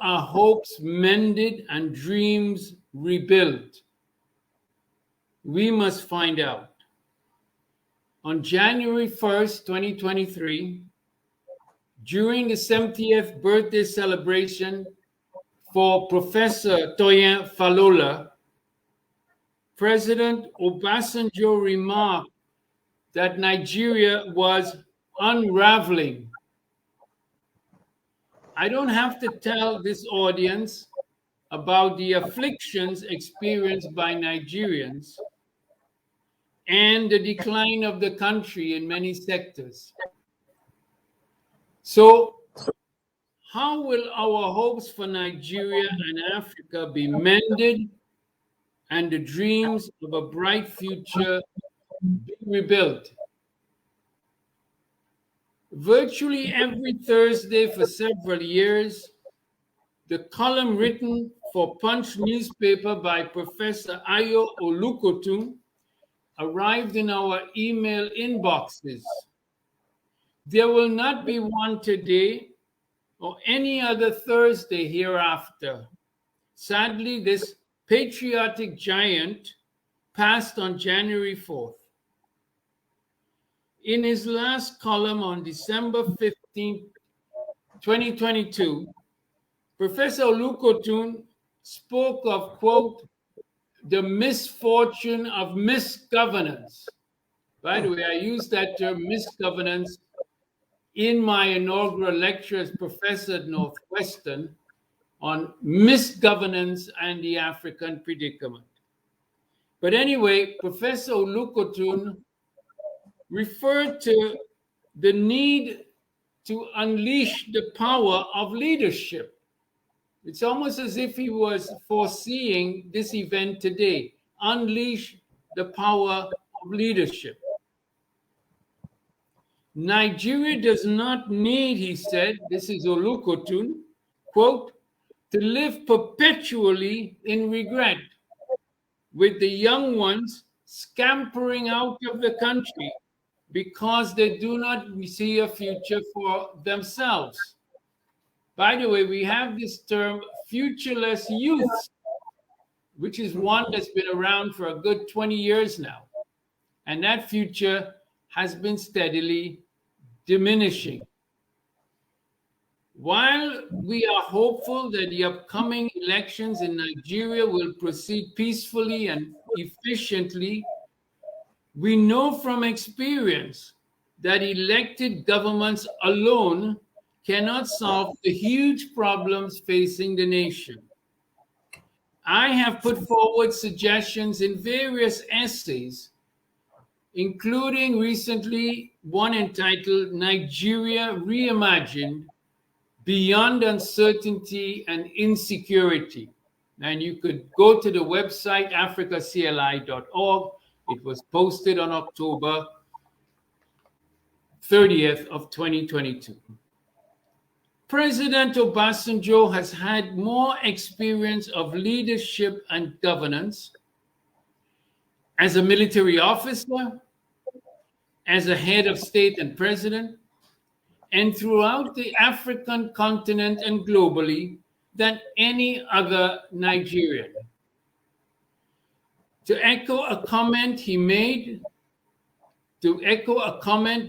are hopes mended and dreams rebuilt? We must find out. On January 1st, 2023, during the 70th birthday celebration for Professor Toyin Falola, President Obasanjo remarked that Nigeria was unraveling. I don't have to tell this audience about the afflictions experienced by Nigerians and the decline of the country in many sectors. So, how will our hopes for Nigeria and Africa be mended and the dreams of a bright future be rebuilt? Virtually every Thursday for several years, the column written for Punch newspaper by Professor Ayo Olukotun arrived in our email inboxes. There will not be one today or any other Thursday hereafter. Sadly, this patriotic giant passed on January 4th. In his last column on December 15, 2022, Professor Olukotun spoke of, quote, the misfortune of misgovernance. By the way, I used that term, misgovernance, in my inaugural lecture as professor at Northwestern on misgovernance and the African predicament. But anyway, Professor Olukotun referred to the need to unleash the power of leadership. It's almost as if he was foreseeing this event today. Unleash the power of leadership. Nigeria does not need, he said, this is Olukotun, quote, to live perpetually in regret, with the young ones scampering out of the country because they do not see a future for themselves. By the way, we have this term, futureless youth, which is one that's been around for a good 20 years now. And that future has been steadily diminishing. While we are hopeful that the upcoming elections in Nigeria will proceed peacefully and efficiently, we know from experience that elected governments alone cannot solve the huge problems facing the nation. I have put forward suggestions in various essays, including recently one entitled Nigeria Reimagined, Beyond Uncertainty and Insecurity. And you could go to the website africacli.org. It was posted on October 30th of 2022. President Obasanjo has had more experience of leadership and governance as a military officer, as a head of state and president, and throughout the African continent and globally than any other Nigerian. To echo a comment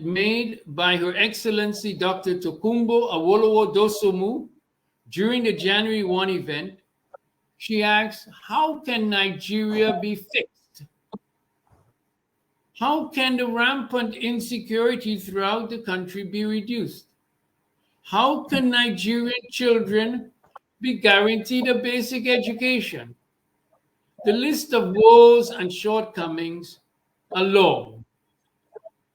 made by Her Excellency Dr. Tokunbo Awolowo Dosomu during the January 1 event, she asked, how can Nigeria be fixed? How can the rampant insecurity throughout the country be reduced? How can Nigerian children be guaranteed a basic education? The list of woes and shortcomings are long,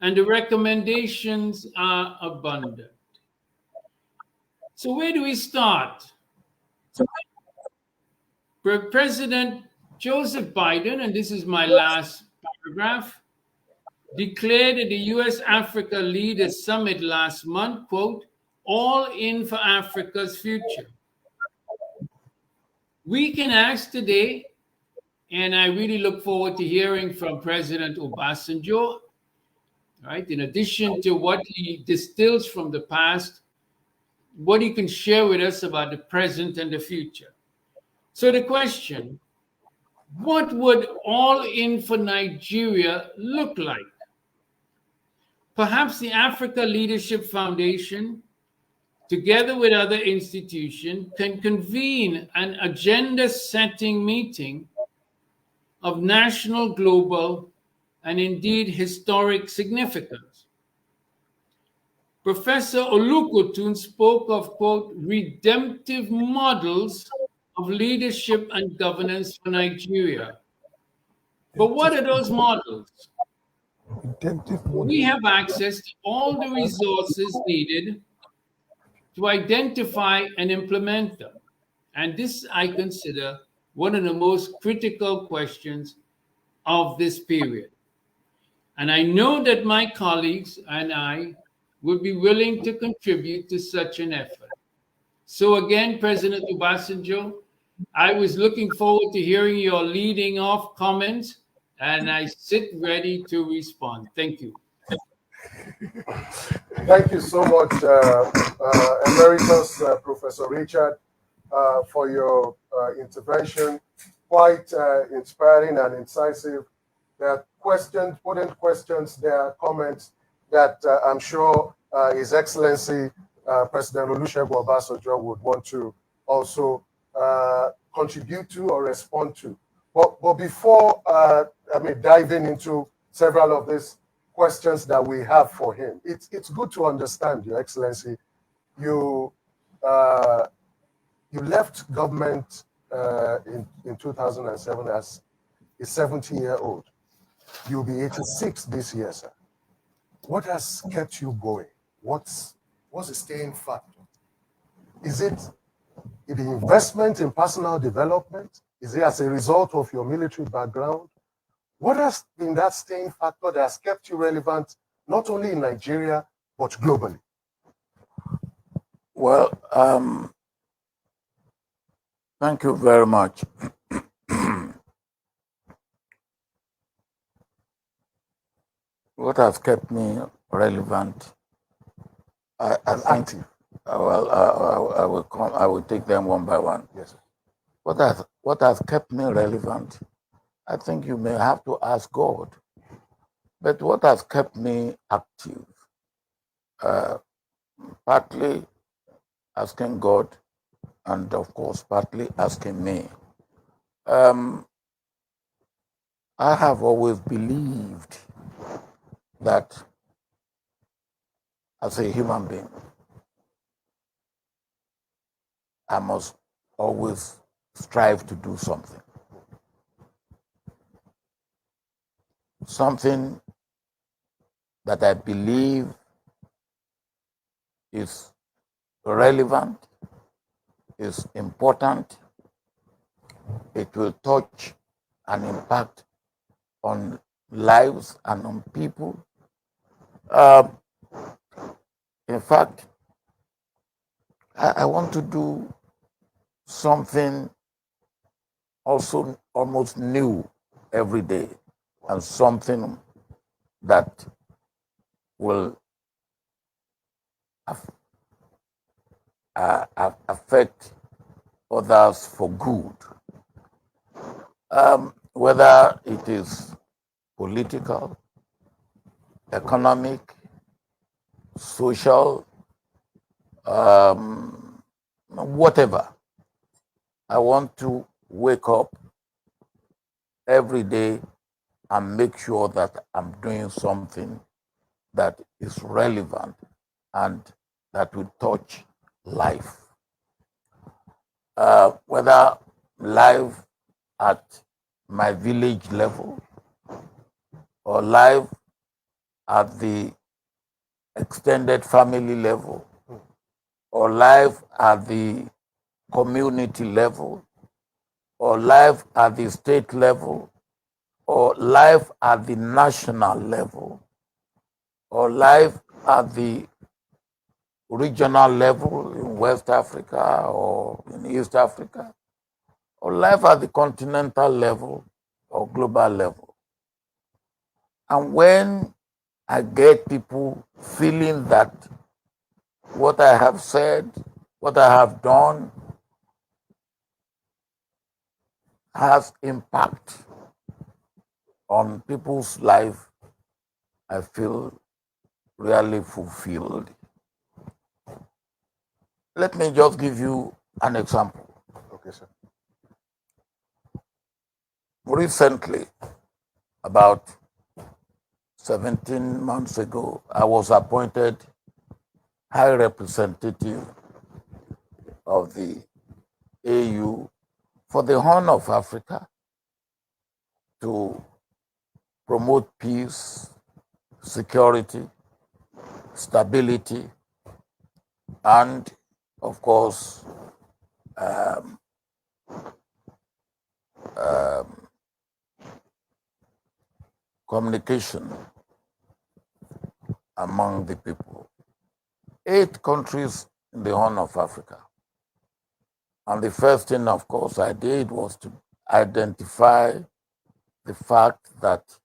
and the recommendations are abundant. So where do we start? President Joseph Biden, and this is my last paragraph, declared at the US-Africa Leaders Summit last month, quote, all in for Africa's future. We can ask today, and I really look forward to hearing from President Obasanjo, right? In addition to what he distills from the past, what he can share with us about the present and the future. So the question, what would All In for Nigeria look like? Perhaps the Africa Leadership Foundation, together with other institutions, can convene an agenda-setting meeting of national, global, and indeed historic significance. Professor Olukotun spoke of, quote, redemptive models of leadership and governance for Nigeria. But what are those models? Redemptive We model. have access to all the resources needed to identify and implement them. And this I consider one of the most critical questions of this period. And I know that my colleagues and I would be willing to contribute to such an effort. So again, President Obasanjo, I was looking forward to hearing your leading off comments, and I sit ready to respond. Thank you. Thank you so much, Emeritus Professor Richard, for your intervention. Quite inspiring and incisive. There are questions, potent questions, there are comments that I'm sure His Excellency President Olusegun Obasanjo would want to also contribute to or respond to. But before diving into several of these questions that we have for him, it's good to understand, Your Excellency, you left government in 2007 as a 70-year-old. You'll be 86 this year, sir. What has kept you going? What's the staying factor? Is it the investment in personal development? Is it as a result of your military background? What has been that staying factor that has kept you relevant, not only in Nigeria, but globally? Well, thank you very much. What has kept me relevant? I think. Active. I will take them one by one. Yes. What has kept me relevant? I think you may have to ask God. But what has kept me active? Partly asking God, and of course, partly asking me. I have always believed that as a human being, I must always strive to do something. Something that I believe is relevant, is important, it will touch and impact on lives and on people. In fact, I want to do something also almost new every day, and something that will affect others for good. Whether it is political, economic, social, whatever. I want to wake up every day and make sure that I'm doing something that is relevant and that will touch life. Whether life at my village level or life at the extended family level or life at the community level or life at the state level or life at the national level or life at the regional level in West Africa or in East Africa, or life at the continental level or global level. And when I get people feeling that what I have said, what I have done has impact on people's life, I feel really fulfilled. Let me just give you an example. Okay, sir. Recently, about 17 months ago, I was appointed High Representative of the AU for the Horn of Africa to promote peace, security, stability, and, of course, communication among the people. 8 countries in the Horn of Africa. And the first thing, of course, I did was to identify the fact that,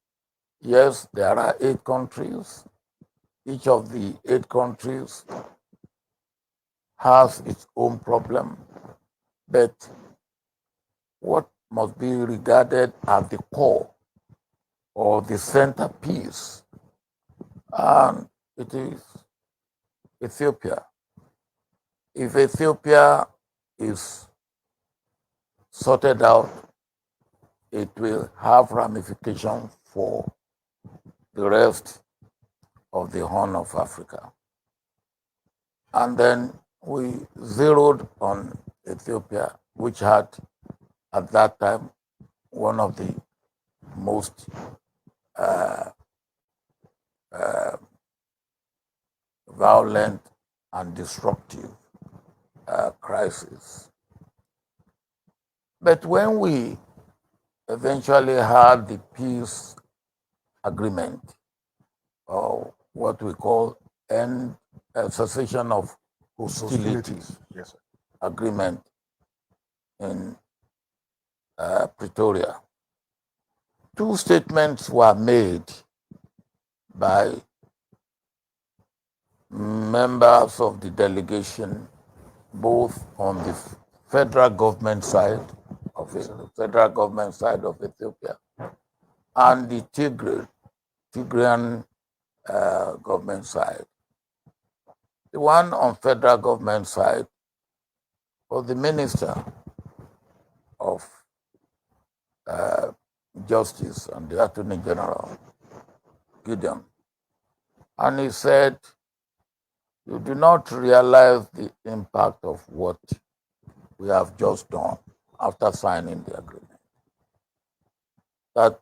yes, there are 8 countries. Each of the 8 countries has its own problem, but what must be regarded as the core or the centerpiece, and it is Ethiopia. If Ethiopia is sorted out, it will have ramifications for the rest of the Horn of Africa. And then we zeroed on Ethiopia, which had at that time one of the most violent and disruptive crises. But when we eventually had the peace agreement, or what we call end cessation of hostilities Yes, sir. agreement in Pretoria, 2 statements were made by members of the delegation, both on the federal government side of it, the federal government side of Ethiopia, and the Tigrayan government side. The one on federal government side was the Minister of Justice and the Attorney General, Gideon. And he said, you do not realize the impact of what we have just done after signing the agreement. That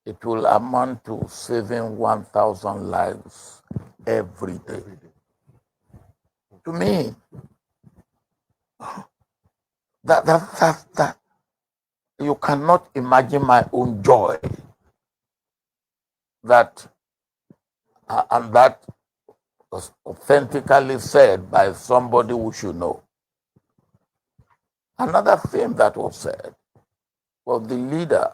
it will amount to saving 1,000 lives every day. To me, that you cannot imagine my own joy that and that was authentically said by somebody who should know. Another thing that was said was the leader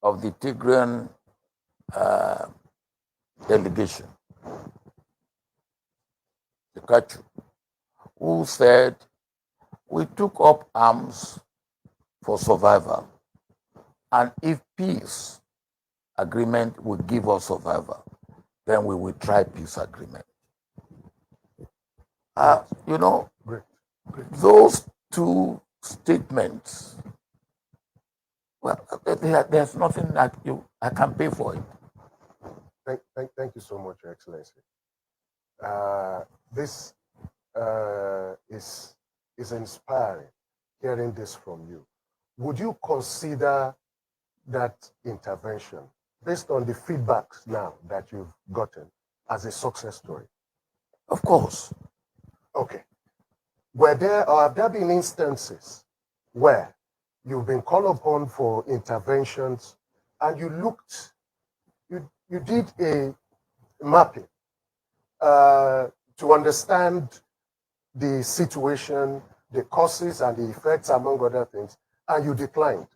of the Tigrayan delegation, the Kachu, who said, we took up arms for survival, and if peace agreement will give us survival, then we will try peace agreement. You know, those 2 statements, well, there's nothing that I can pay for it. Thank you so much, Your Excellency. This is inspiring, hearing this from you. Would you consider that intervention, based on the feedbacks now that you've gotten, as a success story? Of course. Okay. Were there or have there been instances where you've been called upon for interventions and you did a mapping to understand the situation, the causes and the effects, among other things, and you declined,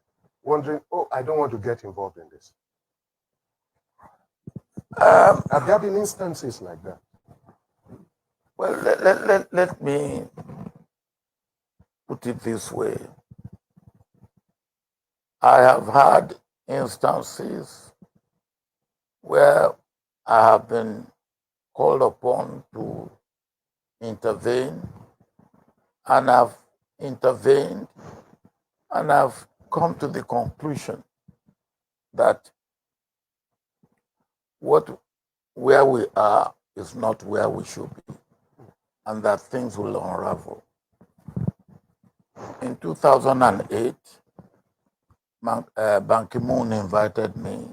wondering, oh, I don't want to get involved in this? Have there been instances like that? Well, let me put it this way. I have had instances where I have been called upon to intervene, and I've intervened, and I've come to the conclusion that where we are is not where we should be, and that things will unravel. In 2008, Ban Ki-moon invited me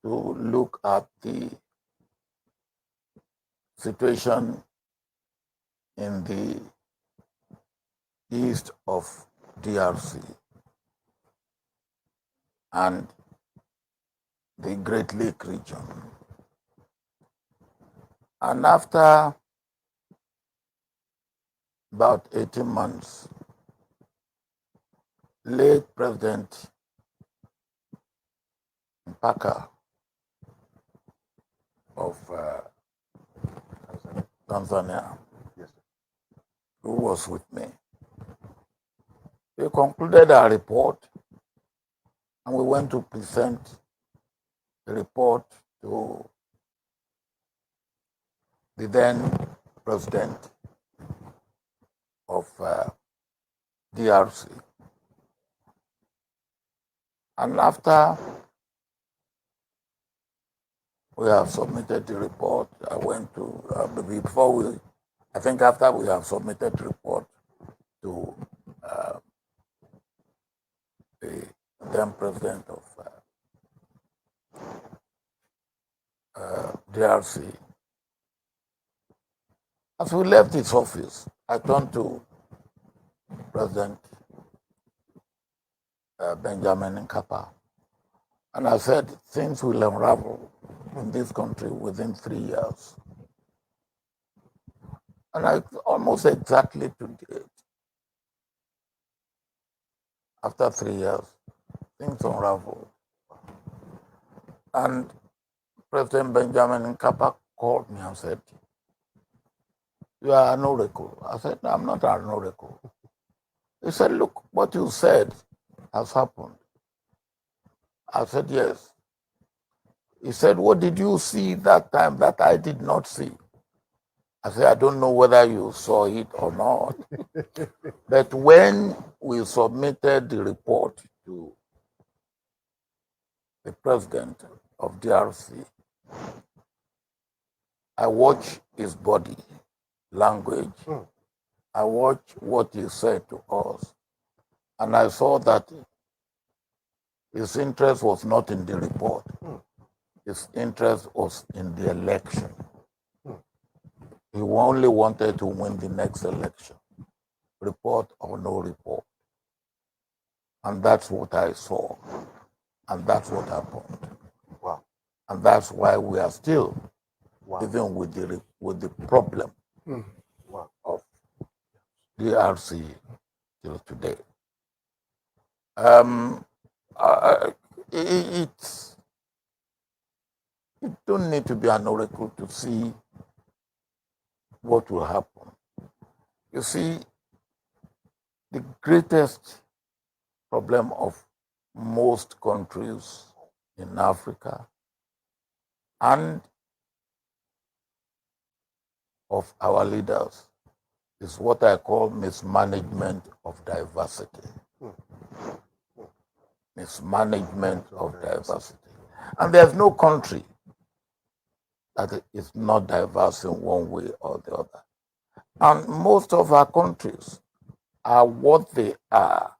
to look at the situation in the east of DRC and the Great Lake region. And after about 18 months, late President Mpaka of Tanzania, Yes, who was with me, we concluded our report, and we went to present the report to the then president of DRC. And after we have submitted the report, I went to, I think after we have submitted the report to the then president of DRC, as we left his office, I turned to President Benjamin Nkapa, and I said, things will unravel in this country within 3 years. And I almost exactly to date, after 3 years, things unraveled. And President Benjamin Nkapa called me and said, "You are an oracle." I said, "No, I'm not an oracle." He said, "Look, what you said has happened." I said, "Yes." He said, "What did you see that time that I did not see?" I said, "I don't know whether you saw it or not." But when we submitted the report to the president of DRC, I watched his body language. I watched what he said to us. And I saw that his interest was not in the report. His interest was in the election. He only wanted to win the next election, report or no report. And that's what I saw. And that's what happened. Wow. And that's why we are still Wow. living with the problem Wow. of DRC till today. You don't need to be an oracle to see what will happen. You see, the greatest problem of most countries in Africa and of our leaders is what I call mismanagement of diversity. Mismanagement of diversity. And there's no country that is not diverse in one way or the other. And most of our countries are what they are,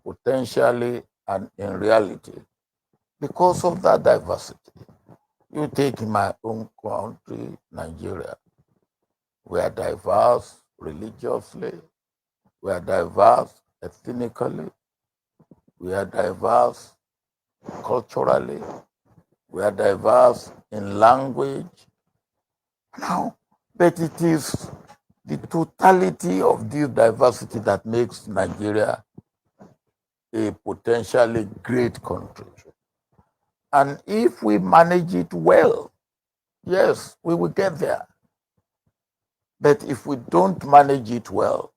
potentially and in reality, because of that diversity. You take my own country, Nigeria. We are diverse religiously, we are diverse ethnically, we are diverse culturally, we are diverse in language. Now, but it is the totality of this diversity that makes Nigeria a potentially great country. And if we manage it well, yes, we will get there. But if we don't manage it well,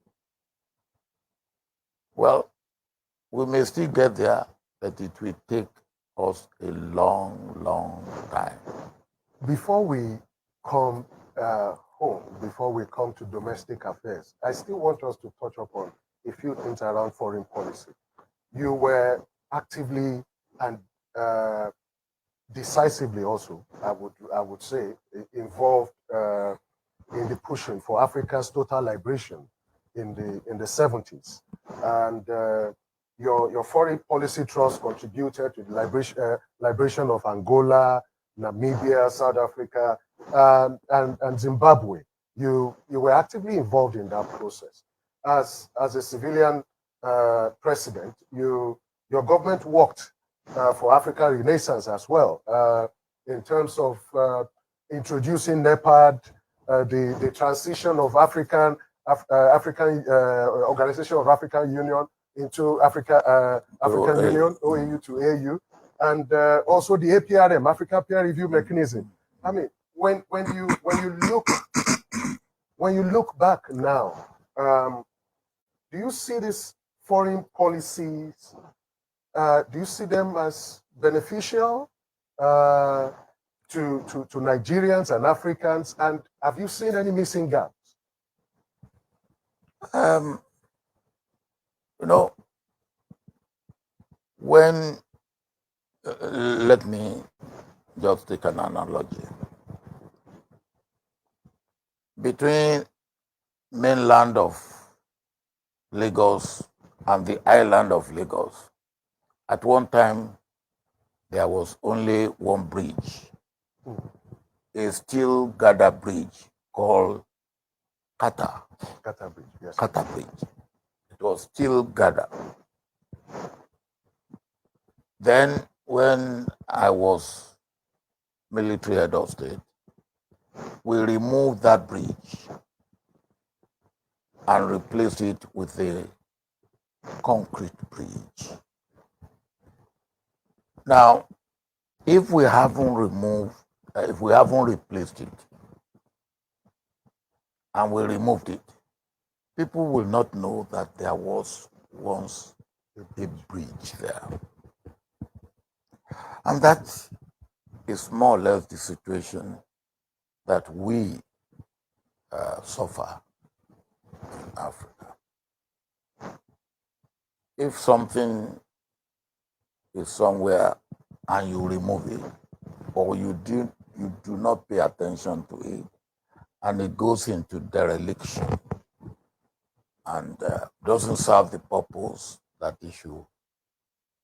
we may still get there, but it will take us a long, long time. Before we come home, before we come to domestic affairs, I still want us to touch upon a few things around foreign policy. You were actively and decisively also, I would say, involved in the pushing for Africa's total liberation in the 70s, and your foreign policy trust contributed to the liberation of Angola, Namibia, South Africa, and Zimbabwe. You were actively involved in that process. As a civilian president, your government worked for African Renaissance as well, in terms of introducing NEPAD, the transition of African Organization of African Union into African Union, OAU to AU, and also the APRM, Africa Peer Review Mechanism. I mean, when you look back now, do you see these foreign policies? Do you see them as beneficial to Nigerians and Africans? And have you seen any missing gaps? When let me just take an analogy. Between mainland of Lagos and the island of Lagos, at one time there was only one bridge, a steel girder bridge called Kata Bridge, yes. Kata Bridge. It was steel girder. Then when I was military head of state, we removed that bridge and replaced it with a concrete bridge. Now, if we haven't replaced it, and we removed it, people will not know that there was once a bridge there. And that is more or less the situation that we suffer in Africa. If something is somewhere and you remove it, or you do not pay attention to it, and it goes into dereliction and doesn't serve the purpose that it should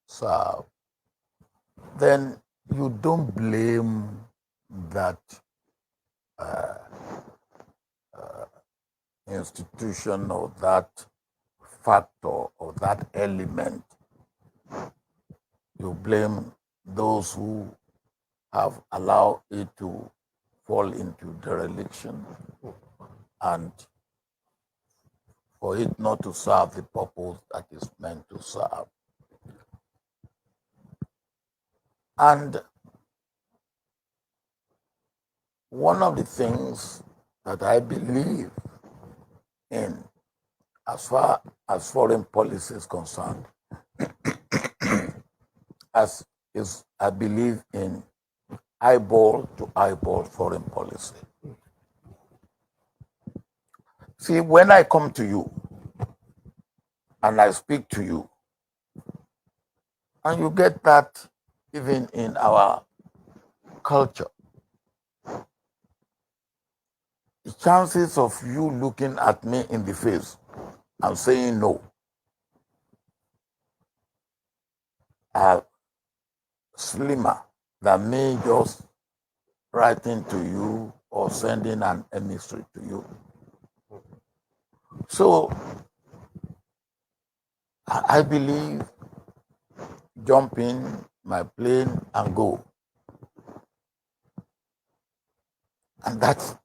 serve, then you don't blame that institution or that factor or that element. You blame those who have allowed it to fall into dereliction and for it not to serve the purpose that is meant to serve. And one of the things that I believe in as far as foreign policy is concerned, I believe in eyeball to eyeball foreign policy. See, when I come to you and I speak to you, and you get that even in our culture, the chances of you looking at me in the face and saying no are slimmer than me just writing to you or sending an emissary to you. So I believe jump in my plane and go. And that,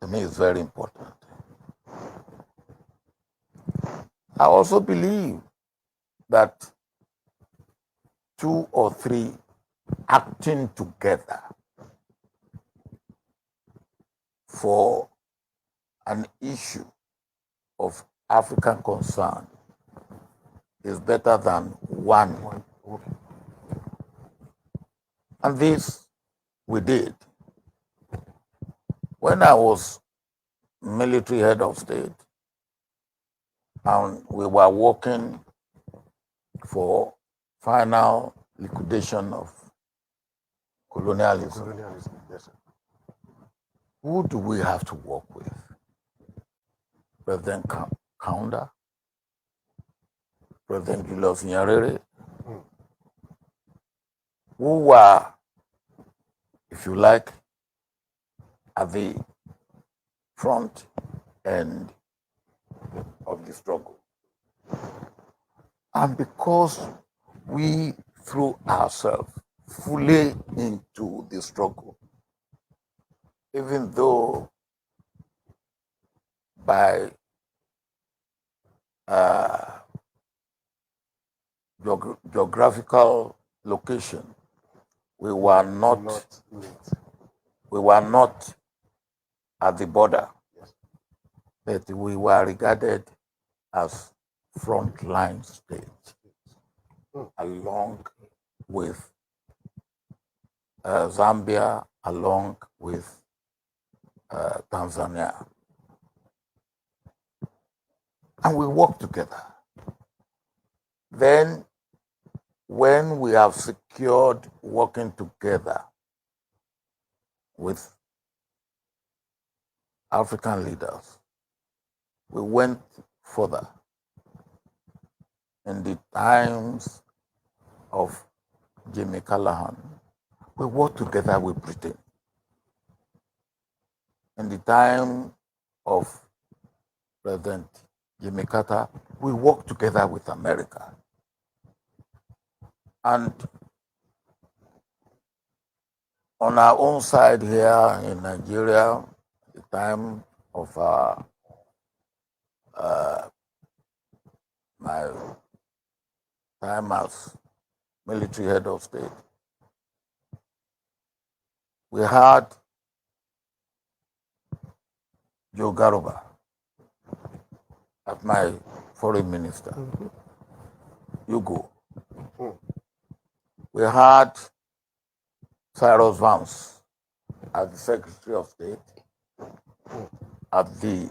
to me, is very important. I also believe that 2 or 3 acting together for an issue of African concern is better than one. Okay. And this we did. When I was military head of state, and we were working for final liquidation of colonialism, Colonialism, yes, sir. who do we have to work with? President Kaunda, President Julius Nyerere, who were, if you like, at the front end of the struggle. And because we threw ourselves fully into the struggle, even though by geographical location, we were not linked. we were not at the border, Yes. but we were regarded as frontline states, along with Zambia, along with Tanzania. And we work together. Then, when we have secured working together with African leaders, we went further. In the times of Jimmy Callahan, we worked together with Britain. In the time of President Jimmy Carter, we worked together with America. And on our own side here in Nigeria, the time of my time as military head of state, we had Joe Garuba as my foreign minister. Hugo. We had Cyrus Vance as the Secretary of State at the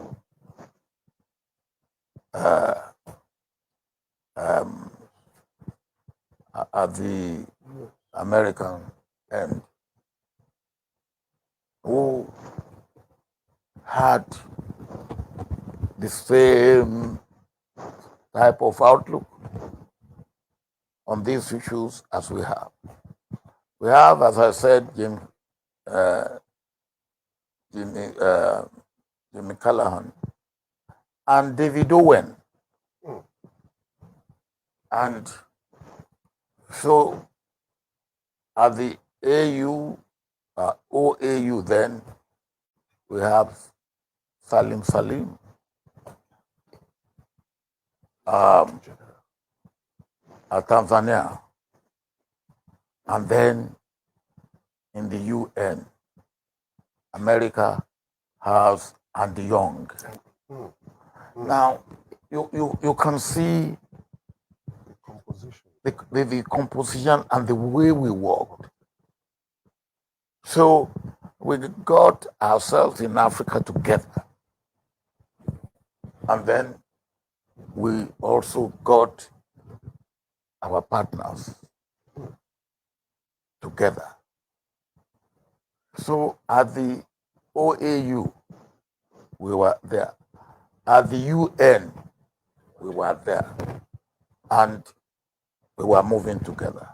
American end, who had the same type of outlook on these issues as we have. We have, as I said, Jimmy Callahan and David Owen. And so at the OAU then, we have Salim Salim, at Tanzania, and then in the UN, America has Andy Young. Now, you can see the composition and the way we worked. So we got ourselves in Africa together. And then we also got our partners together. So at the OAU, we were there. At the UN, we were there. And we were moving together.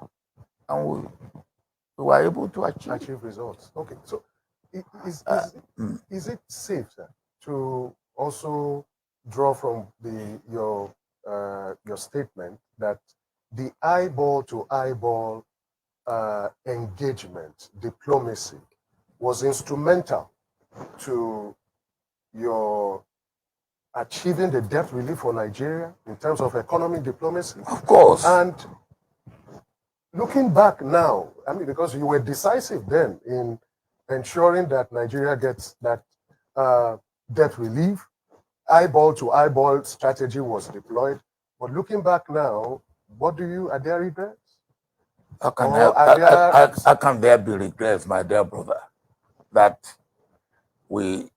And we were able to achieve results. Okay, so is it safe, sir, to also draw from your statement that the eyeball to eyeball engagement, diplomacy, was instrumental to your achieving the debt relief for Nigeria in terms of economic diplomacy? Of course. And looking back now, I mean, because you were decisive then in ensuring that Nigeria gets that debt relief, eyeball to eyeball strategy was deployed. But looking back now, are there regrets? How can there be regrets, my dear brother, that we